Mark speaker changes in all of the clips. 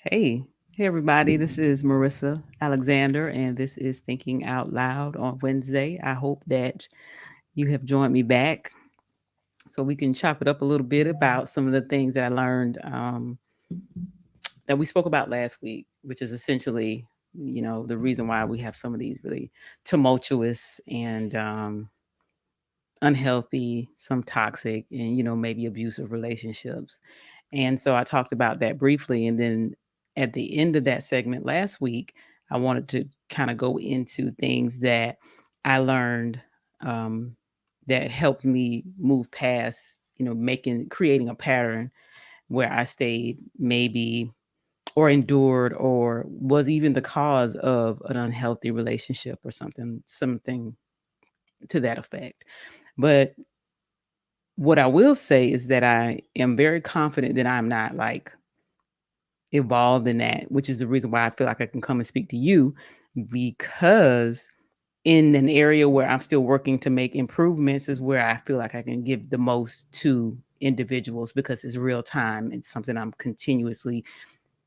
Speaker 1: Hey, everybody. This is Marissa Alexander, and this is Thinking Out Loud on Wednesday. I hope that you have joined me back so we can chop it up a little bit about some of the things that I learned that we spoke about last week, which is essentially, the reason why we have some of these really tumultuous and unhealthy, some toxic, and, maybe abusive relationships. And so I talked about that briefly. And then at the end of that segment last week, I wanted to kind of go into things that I learned um, that helped me move past, creating a pattern where I stayed maybe or endured or was even the cause of an unhealthy relationship or something to that effect. But what I will say is that I am very confident that I'm not like evolved in that, which is the reason why I feel like I can come and speak to you because in an area where I'm still working to make improvements is where I feel like I can give the most to individuals because it's real time. It's something I'm continuously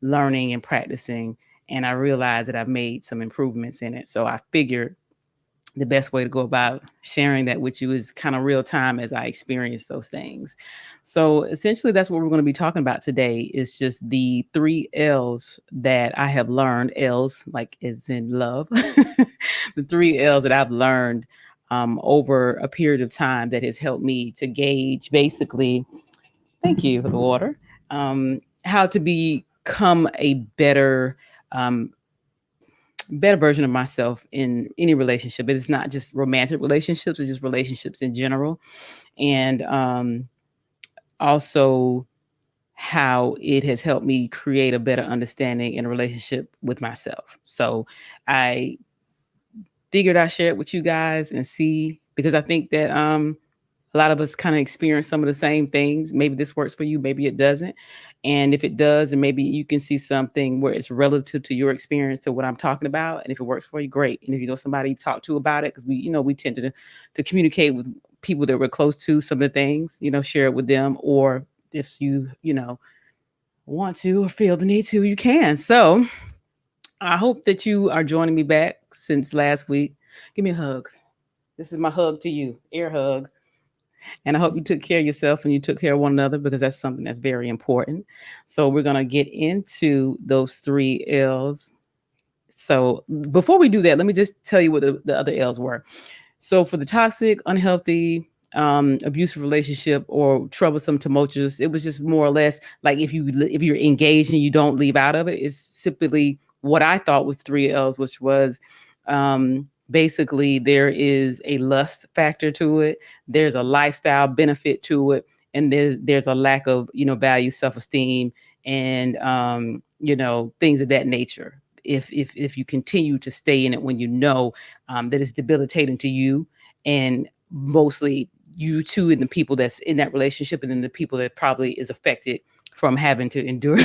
Speaker 1: learning and practicing. And I realize that I've made some improvements in it. So I figured the best way to go about sharing that with you is kind of real time as I experience those things. So essentially that's what we're going to be talking about today is just the 3 L's that I have learned, L's like as in love. The 3 L's that I've learned over a period of time that has helped me to gauge basically, thank you for the water, how to become a better version of myself in any relationship. But it's not just romantic relationships, it's just relationships in general. And also how it has helped me create a better understanding in a relationship with myself. So I figured I'd share it with you guys and see because I think that a lot of us kind of experience some of the same things. Maybe this works for you, maybe it doesn't. And if it does, and maybe you can see something where it's relative to your experience to what I'm talking about. And if it works for you, great. And if you know somebody to talk to about it, because we tend to communicate with people that we're close to some of the things, share it with them. Or if you want to or feel the need to, you can. So I hope that you are joining me back since last week. Give me a hug. This is my hug to you, air hug. And I hope you took care of yourself and you took care of one another because that's something that's very important. So we're going to get into those 3 L's. So before we do that, let me just tell you what the other L's were. So for the toxic, unhealthy, abusive relationship or troublesome, tumultuous, it was just more or less like if you're engaged and you don't leave out of it, it's simply what I thought was 3 L's, which was basically there is a lust factor to it, there's a lifestyle benefit to it, and there's a lack of value, self-esteem, and things of that nature. If you continue to stay in it when you know that it's debilitating to you and mostly you two and the people that's in that relationship and then the people that probably is affected from having to endure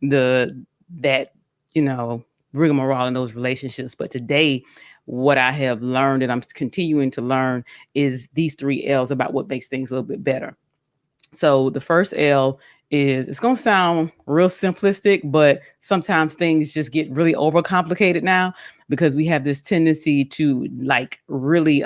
Speaker 1: the that you know rigmarole in those relationships. But today what I have learned and I'm continuing to learn is these 3 L's about what makes things a little bit better. So the first L is, it's going to sound real simplistic, but sometimes things just get really overcomplicated now because we have this tendency to like really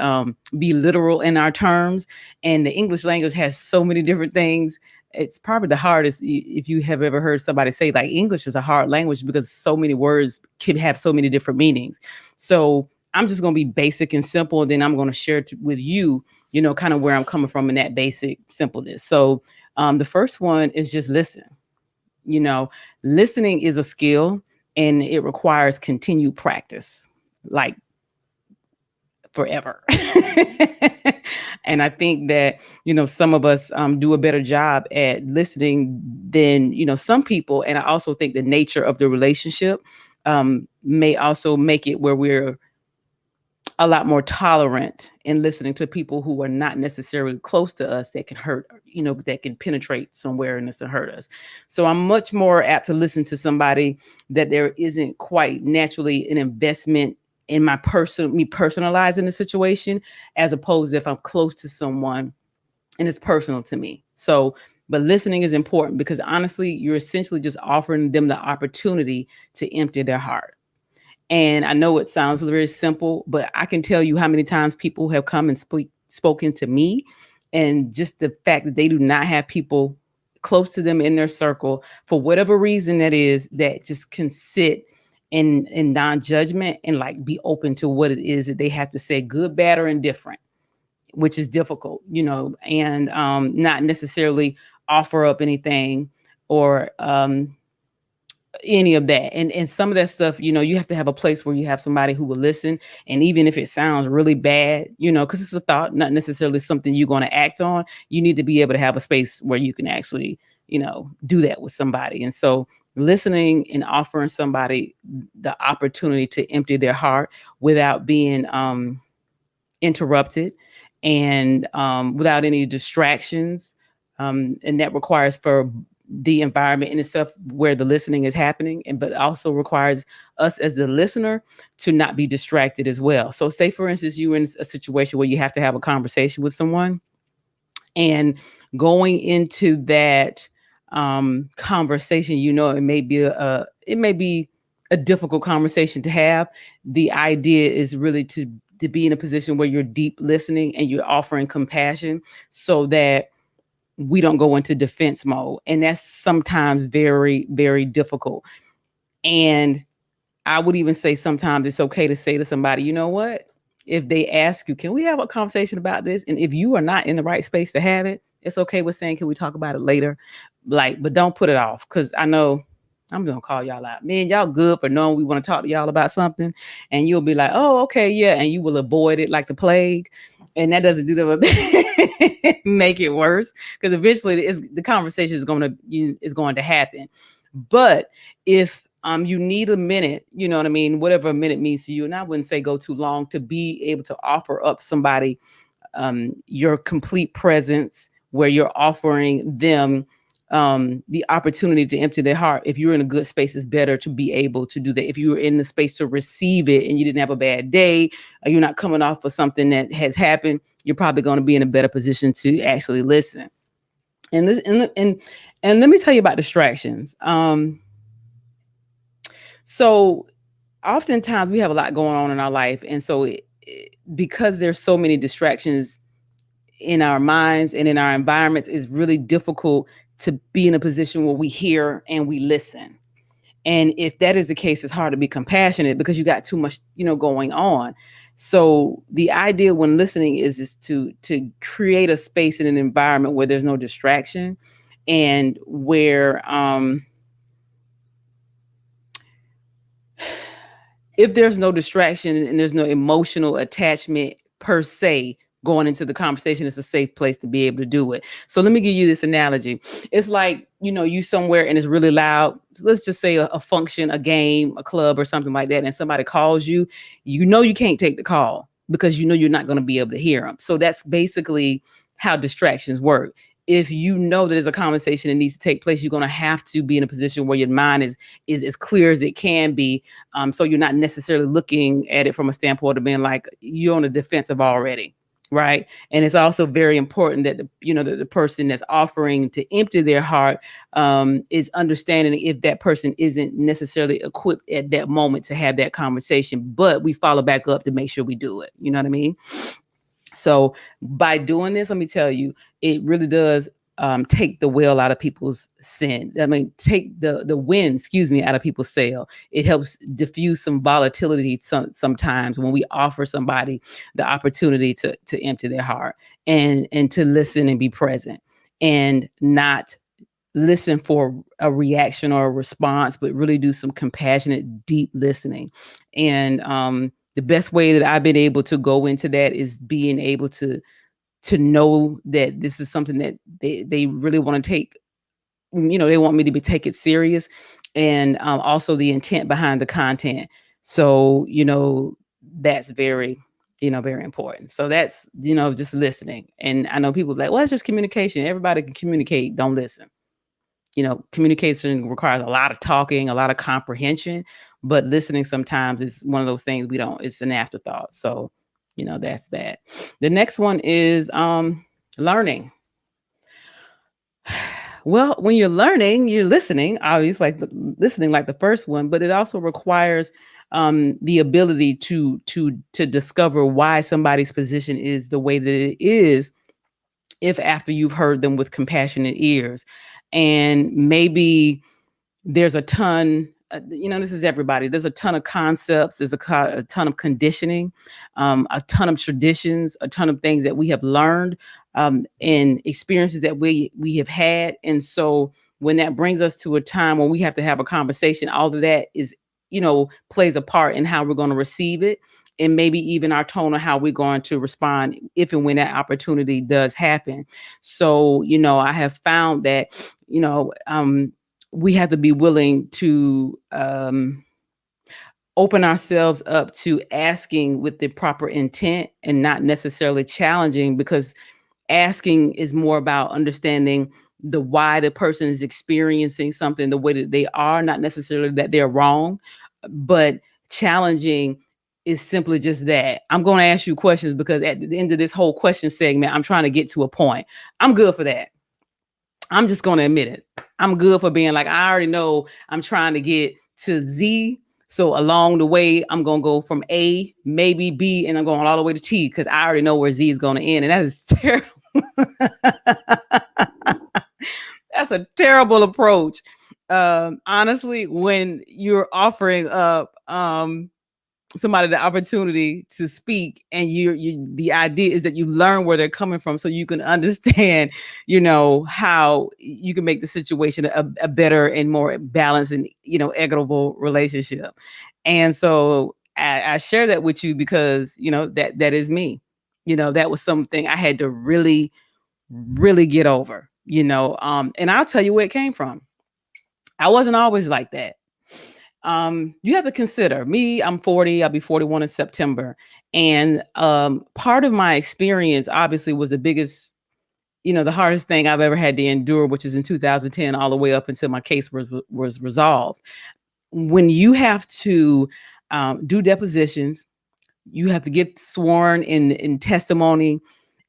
Speaker 1: be literal in our terms. And the English language has so many different things. It's probably the hardest if you have ever heard somebody say like English is a hard language because so many words can have so many different meanings. So I'm just going to be basic and simple. And then I'm going to share with you, kind of where I'm coming from in that basic simpleness. So the first one is just listen. You know, Listening is a skill and it requires continued practice, like forever. And I think that, some of us do a better job at listening than, some people. And I also think the nature of the relationship may also make it where we're a lot more tolerant in listening to people who are not necessarily close to us that can hurt, that can penetrate somewhere in us and hurt us. So I'm much more apt to listen to somebody that there isn't quite naturally an investment in me personalizing the situation, as opposed to if I'm close to someone and it's personal to me. So But listening is important because honestly, you're essentially just offering them the opportunity to empty their heart. And I know it sounds very simple, but I can tell you how many times people have come and spoken to me, and just the fact that they do not have people close to them in their circle for whatever reason that is, that just can sit in non-judgment and like be open to what it is that they have to say, good, bad, or indifferent, which is difficult, and not necessarily offer up anything or any of that. And some of that stuff, you have to have a place where you have somebody who will listen. And even if it sounds really bad, because it's a thought, not necessarily something you're going to act on, you need to be able to have a space where you can actually, do that with somebody. And so listening and offering somebody the opportunity to empty their heart without being interrupted and without any distractions. And that requires for the environment in itself where the listening is happening, and but also requires us as the listener to not be distracted as well. So say for instance you're in a situation where you have to have a conversation with someone, and going into that conversation, it may be a difficult conversation to have. The idea is really to be in a position where you're deep listening and you're offering compassion, so that we don't go into defense mode. And that's sometimes very, very difficult. And I would even say sometimes it's okay to say to somebody, you know what? If they ask you, can we have a conversation about this? And if you are not in the right space to have it, it's okay with saying, can we talk about it later? Like, but don't put it off. Cause I know I'm gonna call y'all out. Man, y'all good for knowing we want to talk to y'all about something. And you'll be like, oh, okay, yeah. And you will avoid it like the plague. And that doesn't do that, make it worse. Because eventually the conversation is going to happen. But if you need a minute, you know what I mean, whatever a minute means to you, and I wouldn't say go too long, to be able to offer up somebody your complete presence, where you're offering them the opportunity to empty their heart. If you're in a good space, it's better to be able to do that. If you were in the space to receive it and you didn't have a bad day, or you're not coming off of something that has happened, you're probably going to be in a better position to actually listen. And this and let me tell you about distractions. So oftentimes we have a lot going on in our life, and so because there's so many distractions in our minds and in our environments, it's really difficult to be in a position where we hear and we listen. And if that is the case, it's hard to be compassionate because you got too much, going on. So the idea when listening is to create a space in an environment where there's no distraction, and where if there's no distraction and there's no emotional attachment per se going into the conversation, it's a safe place to be able to do it. So let me give you this analogy. It's like, you somewhere and it's really loud. Let's just say a function, a game, a club or something like that. And somebody calls you, you can't take the call because you're not going to be able to hear them. So that's basically how distractions work. If you know that there's a conversation that needs to take place, you're going to have to be in a position where your mind is as clear as it can be. So you're not necessarily looking at it from a standpoint of being like you're on the defensive already, right? And it's also very important that the person that's offering to empty their heart is understanding if that person isn't necessarily equipped at that moment to have that conversation. But we follow back up to make sure we do it. You know what I mean? So by doing this, let me tell you, it really does take the will out of people's sin. I mean, take the wind, out of people's sail. It helps diffuse some volatility sometimes when we offer somebody the opportunity to empty their heart and to listen and be present, and not listen for a reaction or a response, but really do some compassionate, deep listening. And the best way that I've been able to go into that is being able to know that this is something that they really want to take. They want me to take it serious, and also the intent behind the content. So that's very very important. So that's just listening. And I know people are like, well, it's just communication. Everybody can communicate. Don't listen. Communication requires a lot of talking, a lot of comprehension, but listening sometimes is one of those things it's an afterthought. So, that's that. The next one is learning. Well, when you're learning, you're listening, obviously, listening like the first one, but it also requires the ability to discover why somebody's position is the way that it is, if after you've heard them with compassionate ears. And maybe there's a ton, this is everybody. There's a ton of concepts. There's a ton of conditioning, a ton of traditions, a ton of things that we have learned, and experiences that we have had. And so when that brings us to a time when we have to have a conversation, all of that is, plays a part in how we're going to receive it. And maybe even our tone of how we're going to respond if and when that opportunity does happen. So, I have found that, we have to be willing to open ourselves up to asking with the proper intent and not necessarily challenging, because asking is more about understanding the why the person is experiencing something the way that they are, not necessarily that they're wrong. But challenging is simply just that. I'm going to ask you questions because at the end of this whole question segment, I'm trying to get to a point. I'm good for that. I'm just going to admit it. I'm good for being like, I already know I'm trying to get to Z. So along the way, I'm going to go from A, maybe B, and I'm going all the way to T because I already know where Z is going to end. And that is terrible. That's a terrible approach. Honestly, when you're offering up somebody the opportunity to speak, and the idea is that you learn where they're coming from so you can understand, how you can make the situation a better and more balanced and, equitable relationship. And so I share that with you because, that is me. That was something I had to really, really get over, and I'll tell you where it came from. I wasn't always like that. You have to consider me. I'm 40. I'll be 41 in September. And part of my experience, obviously, was the biggest, the hardest thing I've ever had to endure, which is in 2010, all the way up until my case was resolved. When you have to do depositions, you have to get sworn in testimony,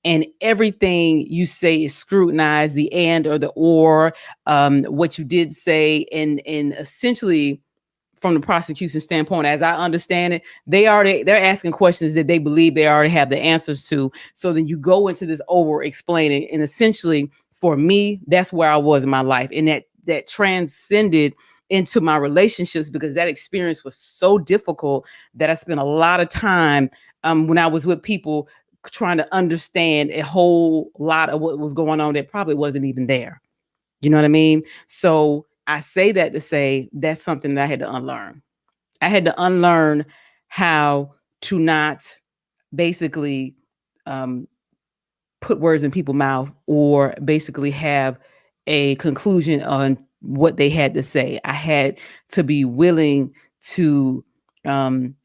Speaker 1: and everything you say is scrutinized, the and or the or, what you did say, and essentially, from the prosecution standpoint, as I understand it, they're asking questions that they believe they already have the answers to. So then you go into this over explaining, and essentially, for me, that's where I was in my life, and that transcended into my relationships, because that experience was so difficult that I spent a lot of time when I was with people trying to understand a whole lot of what was going on that probably wasn't even there. You know what I mean? So I say that to say that's something that I had to unlearn. I had to unlearn how to not basically um, put words in people's mouth, or basically have a conclusion on what they had to say. I had to be willing to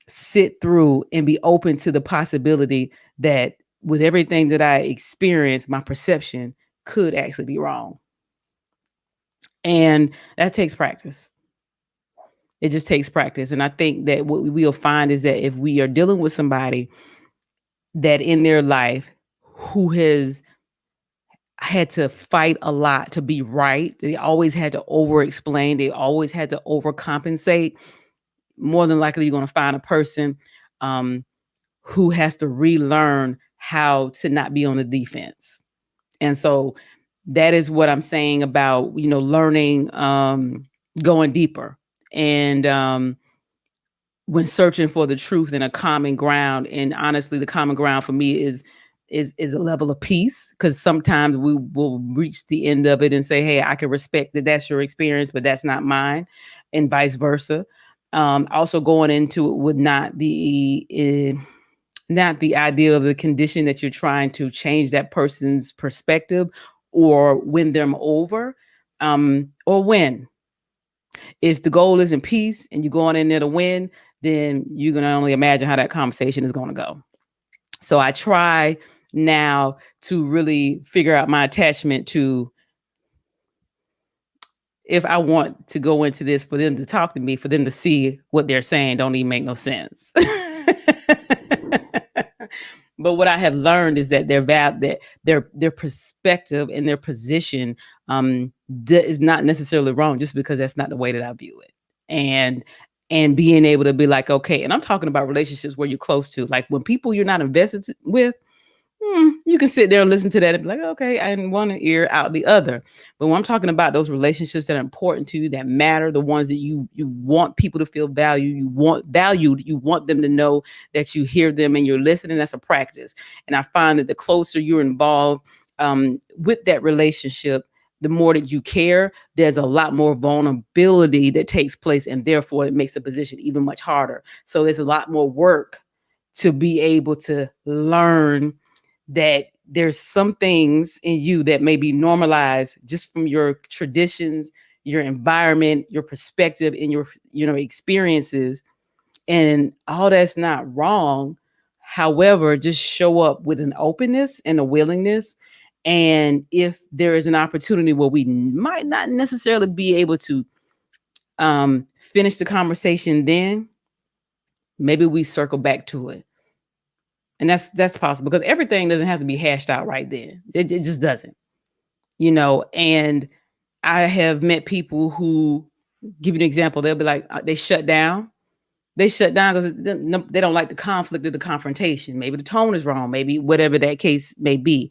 Speaker 1: sit through and be open to the possibility that with everything that I experienced, my perception could actually be wrong. And that takes practice. It just takes practice. And I think that what we'll find is that if we are dealing with somebody that in their life who has had to fight a lot to be right, they always had to over explain, they always had to overcompensate, more than likely you're going to find a person um, who has to relearn how to not be on the defense. And so that is what I'm saying about, learning, going deeper. And when searching for the truth and a common ground. And honestly, the common ground for me is a level of peace, because sometimes we will reach the end of it and say, hey, I can respect that that's your experience, but that's not mine, and vice versa. Also going into it with not the idea of the condition that you're trying to change that person's perspective or win them over, or win. If the goal is in peace and you're going in there to win, then you can only imagine how that conversation is going to go. So I try now to really figure out my attachment to, if I want to go into this for them to talk to me, for them to see what they're saying don't even make no sense. But what I have learned is that their perspective and their position um, is not necessarily wrong, just because that's not the way that I view it. And being able to be like, okay, and I'm talking about relationships where you're close to, like when people you're not invested with, you can sit there and listen to that and be like, okay, I in one ear out the other. But when I'm talking about those relationships that are important to you, that matter, the ones that you want people to feel valued, you want valued, you want them to know that you hear them and you're listening. That's a practice. And I find that the closer you're involved with that relationship, the more that you care, there's a lot more vulnerability that takes place, and therefore it makes the position even much harder. So there's a lot more work to be able to learn that there's some things in you that may be normalized just from your traditions, your environment, your perspective, and your experiences, and all that's not wrong. However, just show up with an openness and a willingness. And if there is an opportunity where we might not necessarily be able to finish the conversation, then maybe we circle back to it. And that's possible, because everything doesn't have to be hashed out right then. It just doesn't, and I have met people who, give you an example, they'll be like, they shut down. They shut down because they don't like the conflict or the confrontation. Maybe the tone is wrong, maybe whatever that case may be.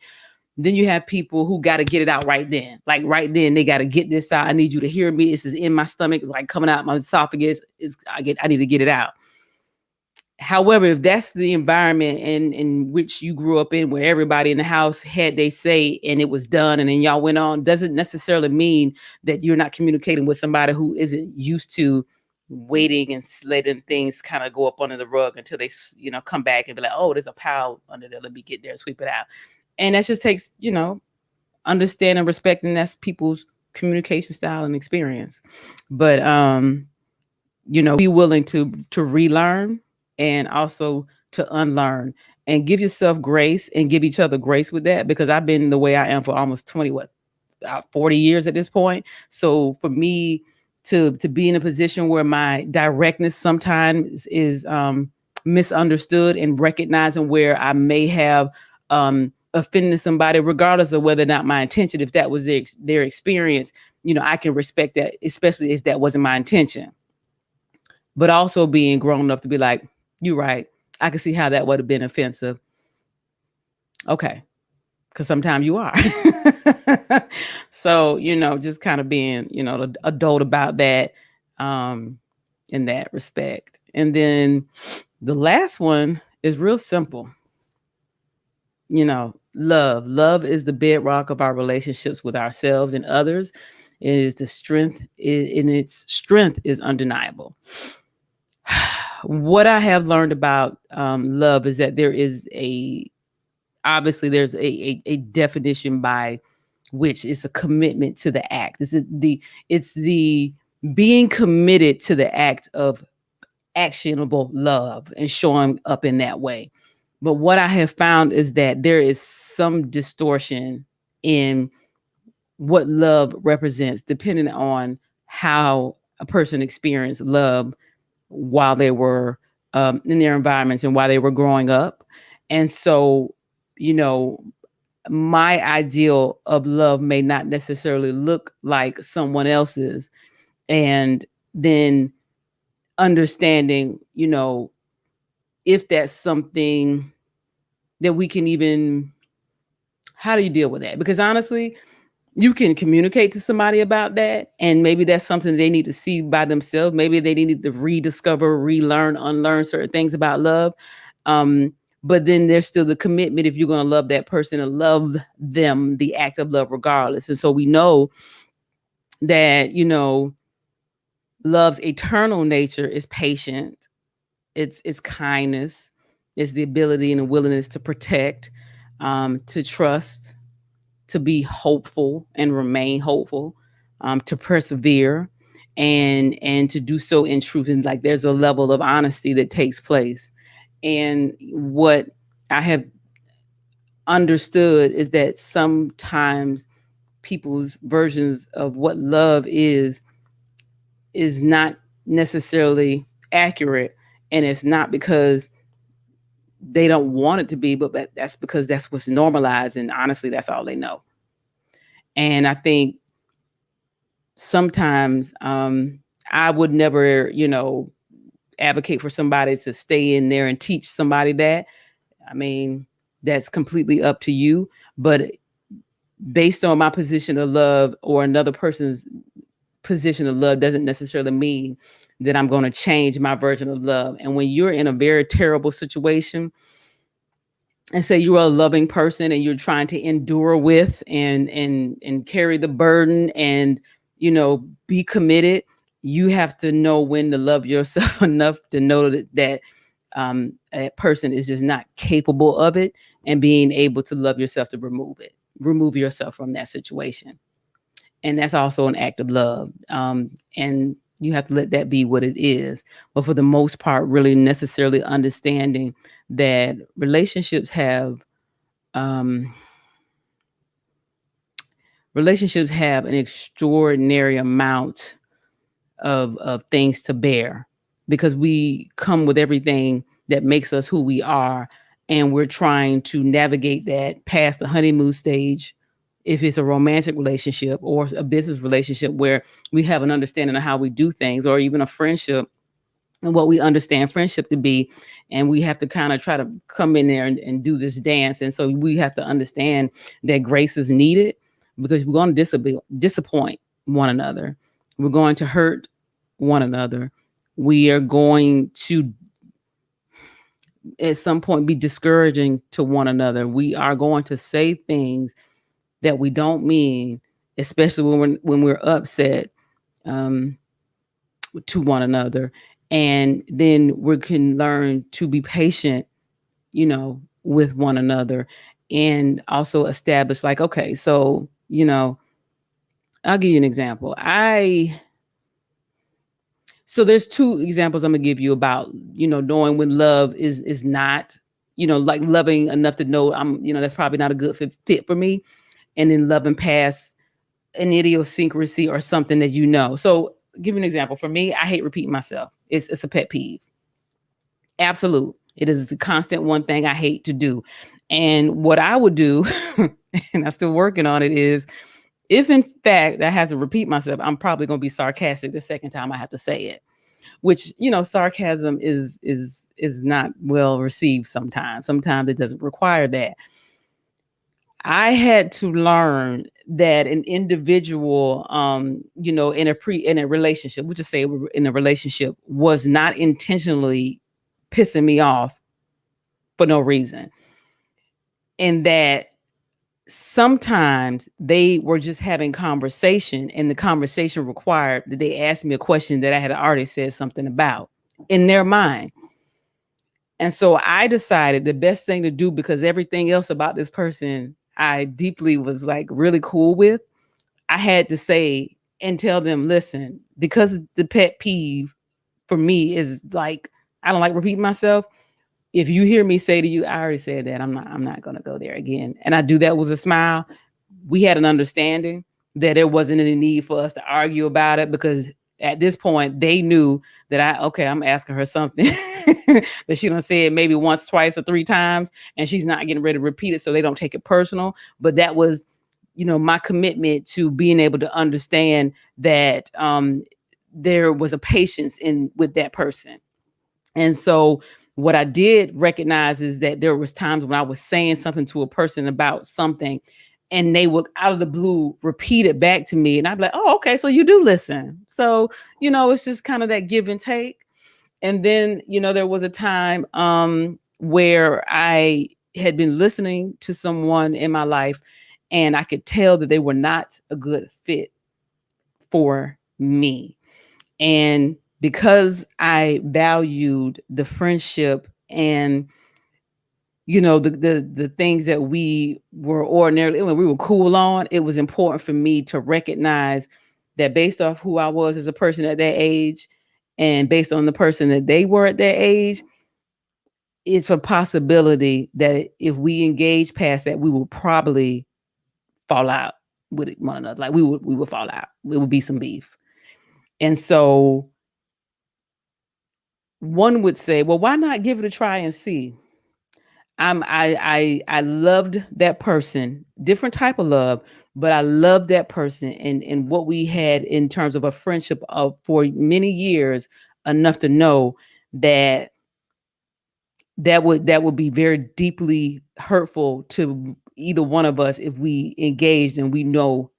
Speaker 1: Then you have people who got to get it out right then. Like right then, they got to get this out. I need you to hear me. This is in my stomach, like coming out my esophagus. I need to get it out. However, if that's the environment in which you grew up in, where everybody in the house had they say and it was done and then y'all went on, doesn't necessarily mean that you're not communicating with somebody who isn't used to waiting and letting things kind of go up under the rug until they come back and be like, oh, there's a pile under there, let me get there and sweep it out. And that just takes understanding, respecting, that's people's communication style and experience. But be willing to relearn and also to unlearn, and give yourself grace and give each other grace with that, because I've been the way I am for almost 40 years at this point. So for me to be in a position where my directness sometimes is misunderstood, and recognizing where I may have offended somebody, regardless of whether or not my intention, if that was their experience, I can respect that, especially if that wasn't my intention. But also being grown enough to be like, you're right, I can see how that would have been offensive. Okay. Because sometimes you are. So, just kind of being, the adult about that, in that respect. And then the last one is real simple. Love. Love is the bedrock of our relationships with ourselves and others. It is the strength, and its strength is undeniable. What I have learned about love is that there's a definition by which is a commitment to the act. It's the being committed to the act of actionable love and showing up in that way. But what I have found is that there is some distortion in what love represents, depending on how a person experienced love while they were in their environments and while they were growing up. And so, you know, my ideal of love may not necessarily look like someone else's. And then understanding, if that's something that we can even, how do you deal with that? Because honestly, you can communicate to somebody about that, and maybe that's something they need to see by themselves. Maybe they need to rediscover, relearn, unlearn certain things about love. But then there's still the commitment, if you're going to love that person, and love them, the act of love regardless. And so we know that, love's eternal nature is patient, it's kindness, it's the ability and the willingness to protect, to trust, to be hopeful and remain hopeful, to persevere, and to do so in truth. And like there's a level of honesty that takes place. And what I have understood is that sometimes people's versions of what love is not necessarily accurate. And it's not because they don't want it to be, but that's because that's what's normalized. And honestly, that's all they know. And I think sometimes I would never, advocate for somebody to stay in there and teach somebody that. I mean, that's completely up to you. But based on my position of love or another person's position of love doesn't necessarily mean that I'm going to change my version of love. And when you're in a very terrible situation, and say you're a loving person and you're trying to endure with and carry the burden and be committed, you have to know when to love yourself enough to know that a person is just not capable of it, and being able to love yourself to remove yourself from that situation. And that's also an act of love. And you have to let that be what it is. But for the most part, really necessarily understanding that um, relationships have an extraordinary amount of things to bear, because we come with everything that makes us who we are, and we're trying to navigate that past the honeymoon stage, if it's a romantic relationship or a business relationship where we have an understanding of how we do things, or even a friendship and what we understand friendship to be. And we have to kind of try to come in there and do this dance. And so we have to understand that grace is needed, because we're going to disappoint one another. We're going to hurt one another. We are going to, at some point, be discouraging to one another. We are going to say things that we don't mean, especially when we're upset, um, to one another. And then we can learn to be patient, with one another, and also establish, like, okay, so, I'll give you an example. So there's two examples I'm gonna give you about, knowing when love is not, like loving enough to know that's probably not a good fit for me, and then loving past an idiosyncrasy or something that So give you an example. For me, I hate repeating myself. It's a pet peeve. Absolute. It is the constant one thing I hate to do. And what I would do, and I'm still working on it, is if in fact I have to repeat myself, I'm probably going to be sarcastic the second time I have to say it. Which, sarcasm is not well received sometimes. Sometimes it doesn't require that. I had to learn that an individual, in a relationship, we'll just say in a relationship, was not intentionally pissing me off for no reason. And that sometimes they were just having conversation, and the conversation required that they asked me a question that I had already said something about in their mind. And so I decided the best thing to do, because everything else about this person I deeply was like really cool with, I had to say and tell them, listen, because the pet peeve for me is like, I don't like repeating myself. If you hear me say to you, I already said that, I'm not going to go there again. And I do that with a smile. We had an understanding that there wasn't any need for us to argue about it, because at this point they knew that I'm asking her something that she done said maybe once, twice, or three times, and she's not getting ready to repeat it, so they don't take it personal. But that was, my commitment to being able to understand that there was a patience in with that person. And so what I did recognize is that there was times when I was saying something to a person about something, and they would out of the blue repeat it back to me, and I'd be like, oh, okay, so you do listen. So, it's just kind of that give and take. And then, there was a time where I had been listening to someone in my life, and I could tell that they were not a good fit for me. And because I valued the friendship and the things that we were ordinarily when we were cool on, it was important for me to recognize that based off who I was as a person at that age, and based on the person that they were at that age, it's a possibility that if we engage past that, we will probably fall out with one another. Like we would fall out. It would be some beef. And so one would say, well, why not give it a try and see? I loved that person, different type of love, but I loved that person and what we had in terms of a friendship of for many years, enough to know that that would be very deeply hurtful to either one of us if we engaged and we know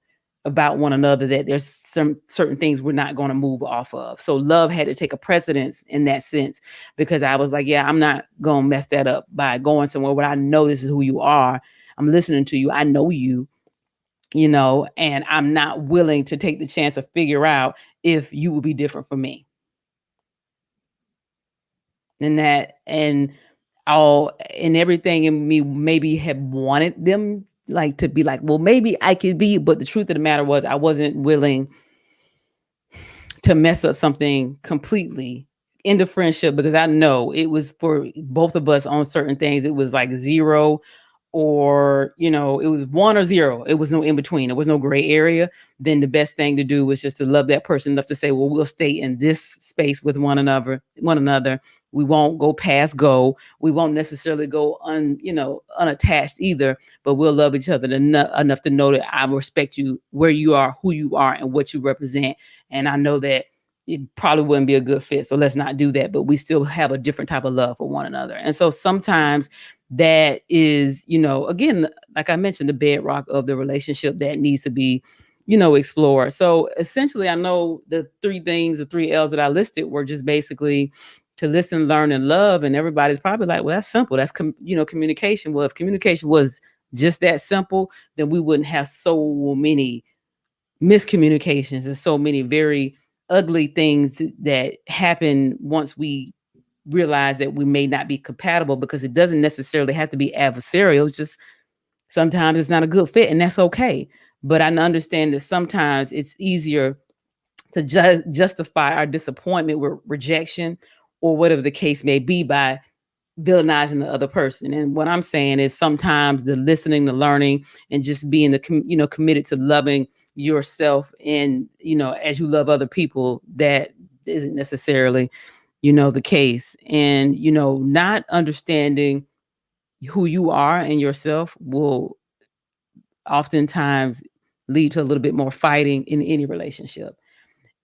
Speaker 1: about one another that there's some certain things we're not going to move off of. So love had to take a precedence in that sense because I was like, yeah, I'm not going to mess that up by going somewhere where I know this is who you are. I'm listening to you. I know you, and I'm not willing to take the chance to figure out if you will be different from me. And all and everything in me maybe had wanted them like to be like, well, maybe I could be, but the truth of the matter was I wasn't willing to mess up something completely in the friendship because I know it was for both of us on certain things. It was like zero or, it was one or zero. It was no in between. There was no gray area. Then the best thing to do was just to love that person enough to say, well, we'll stay in this space with one another. We won't go past go. We won't necessarily go unattached either, but we'll love each other enough to know that I respect you where you are, who you are, and what you represent. And I know that it probably wouldn't be a good fit. So let's not do that. But we still have a different type of love for one another. And so sometimes that is, again, like I mentioned, the bedrock of the relationship that needs to be, explored. So essentially, I know the three things, the three L's that I listed were just basically to listen, learn, and love. And everybody's probably like, well, that's simple. That's, communication. Well, if communication was just that simple, then we wouldn't have so many miscommunications and so many very ugly things that happen once we realize that we may not be compatible, because it doesn't necessarily have to be adversarial. It's just sometimes it's not a good fit, and that's okay. But I understand that sometimes it's easier to justify our disappointment with rejection or whatever the case may be by villainizing the other person. And what I'm saying is sometimes the listening, the learning, and just being committed to loving yourself and, as you love other people, that isn't necessarily, the case. And, not understanding who you are and yourself will oftentimes lead to a little bit more fighting in any relationship.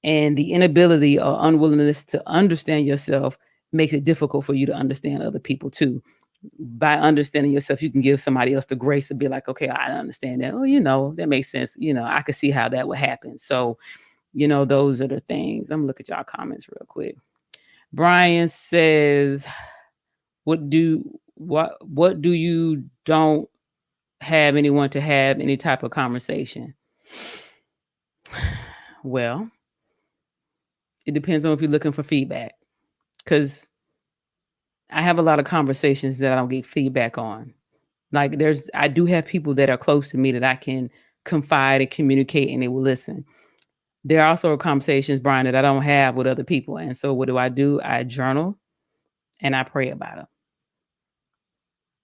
Speaker 1: And the inability or unwillingness to understand yourself makes it difficult for you to understand other people too. By understanding yourself, you can give somebody else the grace to be like, okay, I understand that. Oh, that makes sense. I could see how that would happen. So, those are the things. I'm gonna look at y'all comments real quick. Brian says, what do you don't have anyone to have any type of conversation? Well, it depends on if you're looking for feedback. Because I have a lot of conversations that I don't get feedback on. Like I do have people that are close to me that I can confide and communicate and they will listen. There are also conversations, Brian, that I don't have with other people. And so what do? I journal and I pray about it.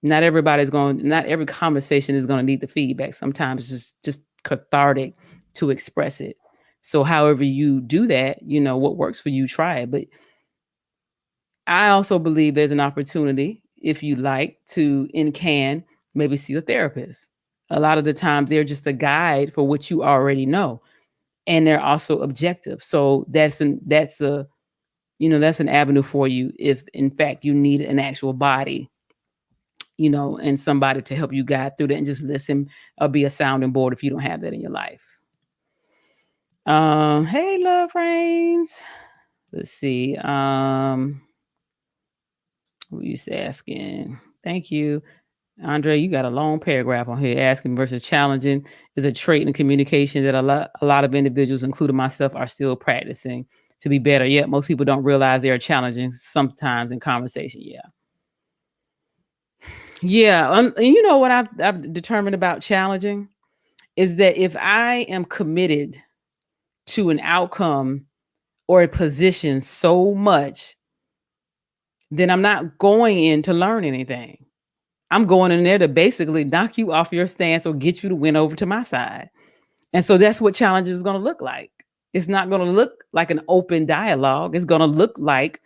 Speaker 1: Not every conversation is going to need the feedback. Sometimes it's just cathartic to express it. So however you do that, what works for you, try it. But I also believe there's an opportunity, if you like, to and can maybe see a therapist. A lot of the times they're just a guide for what you already know. And they're also objective. So that's an avenue for you if in fact you need an actual body, and somebody to help you guide through that and just listen or be a sounding board if you don't have that in your life. Hey, Love Reigns. Let's see. What you asking? Thank you. Andre, you got a long paragraph on here. Asking versus challenging is a trait in communication that a lot of individuals, including myself, are still practicing to be better. Yet most people don't realize they are challenging sometimes in conversation. Yeah. Yeah. And you know what I've determined about challenging is that if I am committed to an outcome or a position so much, then I'm not going in to learn anything. I'm going in there to basically knock you off your stance or get you to win over to my side. And so that's what challenge is going to look like. It's not going to look like an open dialogue. It's going to look like,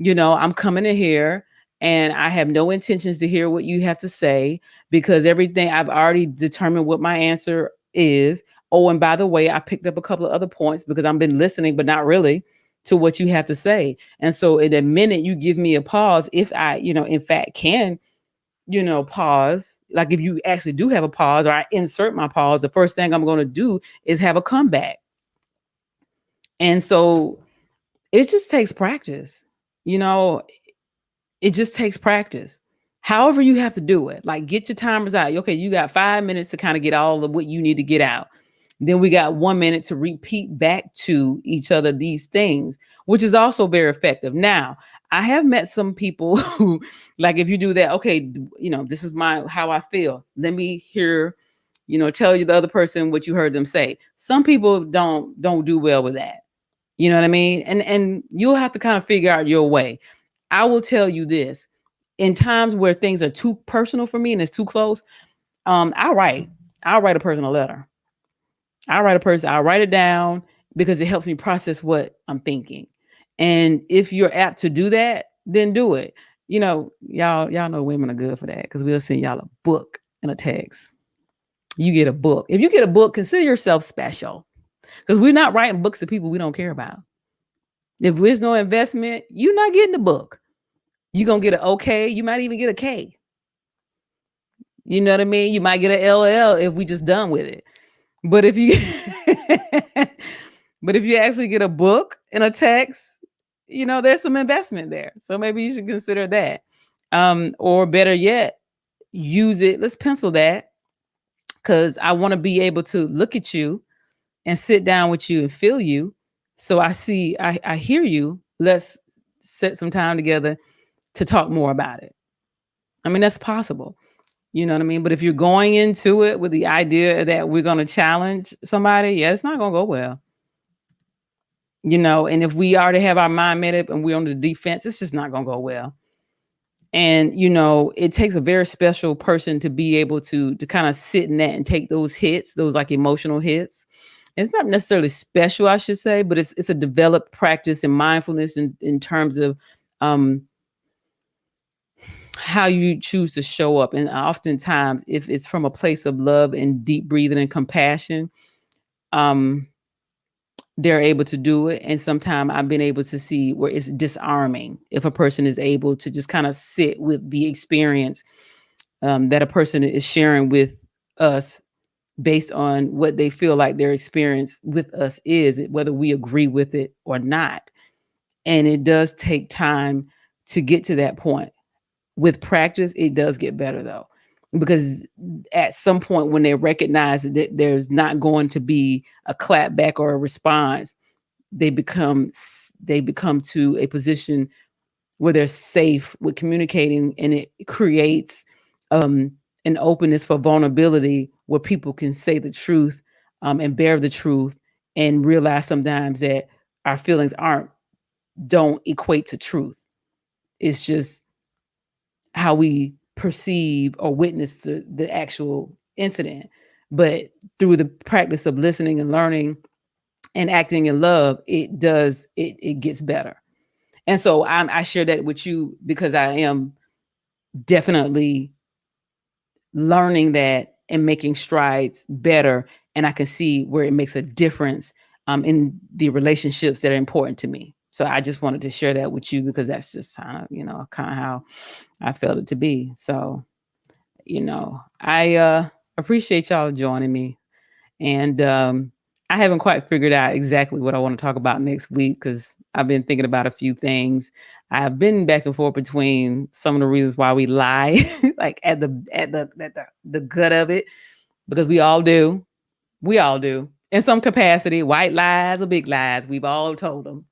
Speaker 1: I'm coming in here and I have no intentions to hear what you have to say because everything I've already determined what my answer is. Oh, and by the way, I picked up a couple of other points because I've been listening, but not really to what you have to say. And so, in a minute you give me a pause, if I, in fact, can, pause, like if you actually do have a pause or I insert my pause, the first thing I'm going to do is have a comeback. And so, it just takes practice. You know, it just takes practice. However you have to do it. Like get your timers out. Okay, you got 5 minutes to kind of get all of what you need to get out. Then we got 1 minute to repeat back to each other these things, which is also very effective. Now, I have met some people who, like, if you do that, okay, this is how I feel. Let me hear, tell you the other person what you heard them say. Some people don't do well with that. You know what I mean? And you'll have to kind of figure out your way. I will tell you this. In times where things are too personal for me and it's too close, I'll write. I'll write a personal letter. I'll write it down because it helps me process what I'm thinking. And if you're apt to do that, then do it. Y'all know women are good for that because we'll send y'all a book and a text. You get a book. If you get a book, consider yourself special because we're not writing books to people we don't care about. If there's no investment, you're not getting the book. You're going to get an okay. You might even get a K. You know what I mean? You might get an LL if we just done with it. But if you but if you actually get a book and a text, there's some investment there. So maybe you should consider that. Or better yet, use it. Let's pencil that because I want to be able to look at you and sit down with you and feel you. So I hear you. Let's set some time together to talk more about it. I mean, that's possible. You know what I mean? But if you're going into it with the idea that we're going to challenge somebody, yeah, it's not going to go well. And if we already have our mind made up and we're on the defense, it's just not going to go well. And, it takes a very special person to be able to kind of sit in that and take those hits, those like emotional hits. It's not necessarily special, I should say, but it's a developed practice in mindfulness in terms of how you choose to show up. And oftentimes, if it's from a place of love and deep breathing and compassion, they're able to do it. And sometimes I've been able to see where it's disarming if a person is able to just kind of sit with the experience that a person is sharing with us based on what they feel like their experience with us is, whether we agree with it or not. And it does take time to get to that point. With practice, it does get better though, because at some point when they recognize that there's not going to be a clap back or a response, they become to a position where they're safe with communicating, and it creates an openness for vulnerability where people can say the truth and bear the truth and realize sometimes that our feelings don't equate to truth. It's just how we perceive or witness the actual incident. But through the practice of listening and learning and acting in love, it gets better. And so I share that with you because I am definitely learning that and making strides better. And I can see where it makes a difference in the relationships that are important to me. So I just wanted to share that with you because that's just kind of how I felt it to be. So, I appreciate y'all joining me. And I haven't quite figured out exactly what I want to talk about next week because I've been thinking about a few things. I've been back and forth between some of the reasons why we lie, like at the gut of it, because we all do. We all do. In some capacity, white lies or big lies, we've all told them.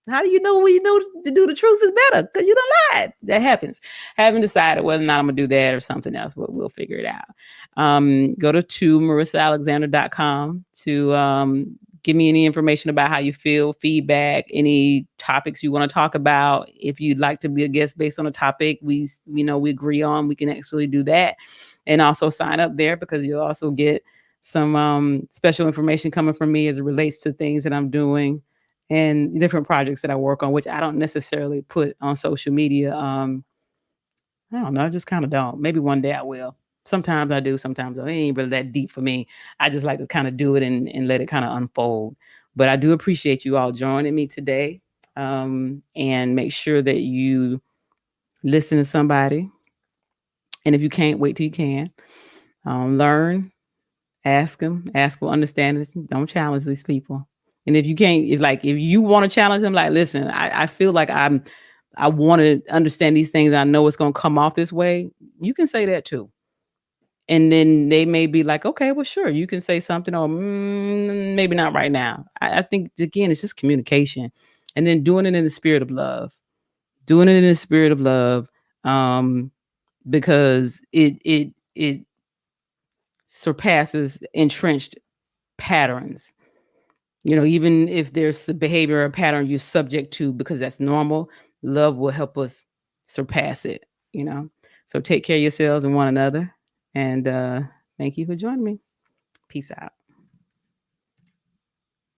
Speaker 1: How do you know when you know to do the truth is better? Because you don't lie. That happens. Haven't decided whether or not I'm going to do that or something else, but we'll figure it out. Go to marissaalexander.com to give me any information about how you feel, feedback, any topics you want to talk about. If you'd like to be a guest based on a topic we agree on, we can actually do that. And also sign up there because you'll also get some special information coming from me as it relates to things that I'm doing and different projects that I work on, which I don't necessarily put on social media I don't know. I just kind of don't. Maybe one day I will. Sometimes I do. Sometimes it ain't really that deep for me. I just like to kind of do it and let it kind of unfold. But I do appreciate you all joining me today. And make sure that you listen to somebody. And if you can't, wait till you can. Learn, ask them, ask for understanding. Don't challenge these people. And if you can't, if you want to challenge them, like, listen, I feel like I want to understand these things. I know it's going to come off this way. You can say that too. And then they may be like, okay, well, sure, you can say something, or maybe not right now. I think, again, it's just communication, and then doing it in the spirit of love, doing it in the spirit of love, um, because it surpasses entrenched patterns. Even if there's a behavior or pattern you're subject to because that's normal, love will help us surpass it, you know. So take care of yourselves and one another. And thank you for joining me. Peace out.